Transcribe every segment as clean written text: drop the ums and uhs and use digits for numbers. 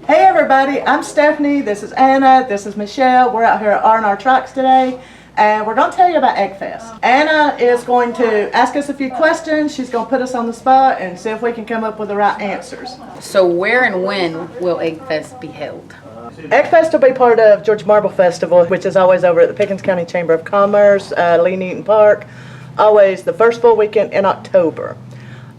Hey everybody, I'm Stephanie, this is Anna, this is Michelle. We're out here at R&R Trucks today and we're going to tell you about EGGFEST. Anna is going to ask us a few questions. She's going to put us on the spot and see if we can come up with the right answers. So where and when will EGGFEST be held? EGGFEST will be part of Georgia Marble Festival, which is always over at the Pickens County Chamber of Commerce, Lee Newton Park, always the first full weekend in October.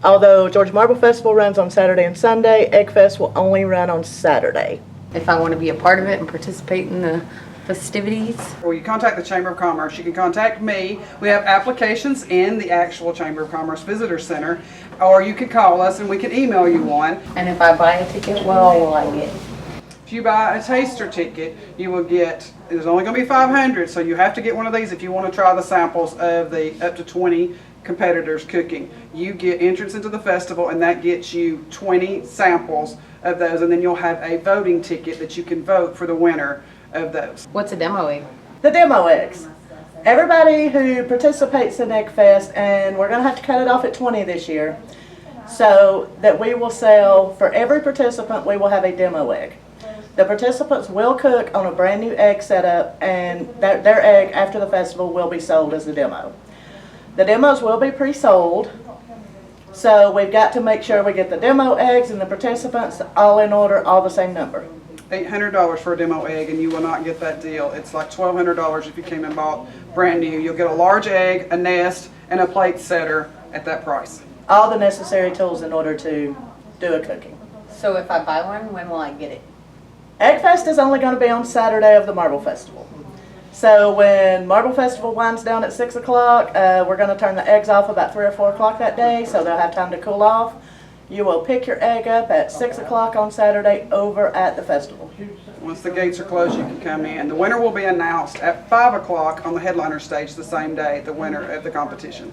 Although Georgia Marble Festival runs on Saturday and Sunday, EGGFEST will only run on Saturday. If I want to be a part of it and participate in the festivities? Well, you contact the Chamber of Commerce. You can contact me. We have applications in the actual Chamber of Commerce Visitor Center, or you can call us and we can email you one. And if I buy a ticket, what all will I get? If you buy a taster ticket, you will get, there's only going to be 500, so you have to get one of these if you want to try the samples of the up to 20 competitors cooking. You get entrance into the festival and that gets you 20 samples of those, and then you'll have a voting ticket that you can vote for the winner of those. What's a demo egg? The demo eggs. Everybody who participates in EGGFEST, and we're going to have to cut it off at 20 this year, so that we will sell, for every participant we will have a demo egg. The participants will cook on a brand new egg setup, and their egg after the festival will be sold as a demo. The demos will be pre-sold, so we've got to make sure we get the demo eggs and the participants all in order, all the same number. $800 for a demo egg, and you will not get that deal. It's like $1,200 if you came and bought brand new. You'll get a large egg, a nest, and a plate setter at that price. All the necessary tools in order to do a cooking. So if I buy one, when will I get it? EGGFEST is only going to be on Saturday of the Marble Festival. So when Marble Festival winds down at 6 o'clock, we're going to turn the eggs off about 3 or 4 o'clock that day, so they'll have time to cool off. You will pick your egg up at 6 o'clock on Saturday over at the festival. Once the gates are closed, you can come in. The winner will be announced at 5 o'clock on the headliner stage the same day, the winner of the competition.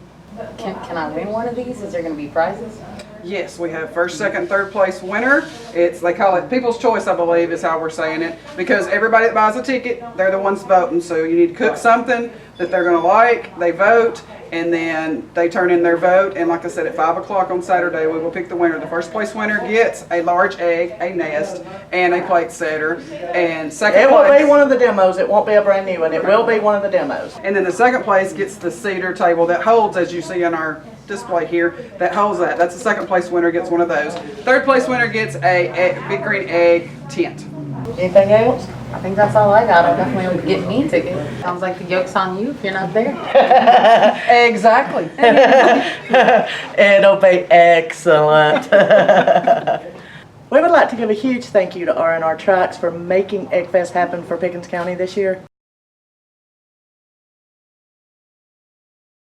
Can I win one of these? Is there going to be prizes? Yes, we have first, second, third place winner. They call it People's Choice, I believe is how we're saying it, because everybody that buys a ticket, they're the ones voting. So you need to cook something that they're going to like, they vote, and then they turn in their vote. And like I said, at 5 o'clock on Saturday, we will pick the winner. The first place winner gets a large egg, a nest, and a plate setter. And second place, it will be one of the demos. It won't be a brand new one. It will be one of the demos. And then the second place gets the cedar table that holds, as you see in our display here, that holds that. That's the second place winner, gets one of those. Third place winner gets a big green egg tent. Anything else? I think that's all I got. I definitely would get me a ticket. Sounds like the joke's on you if you're not there. Exactly. It'll be excellent. We would like to give a huge thank you to R&R Trucks for making EGGFEST happen for Pickens County this year.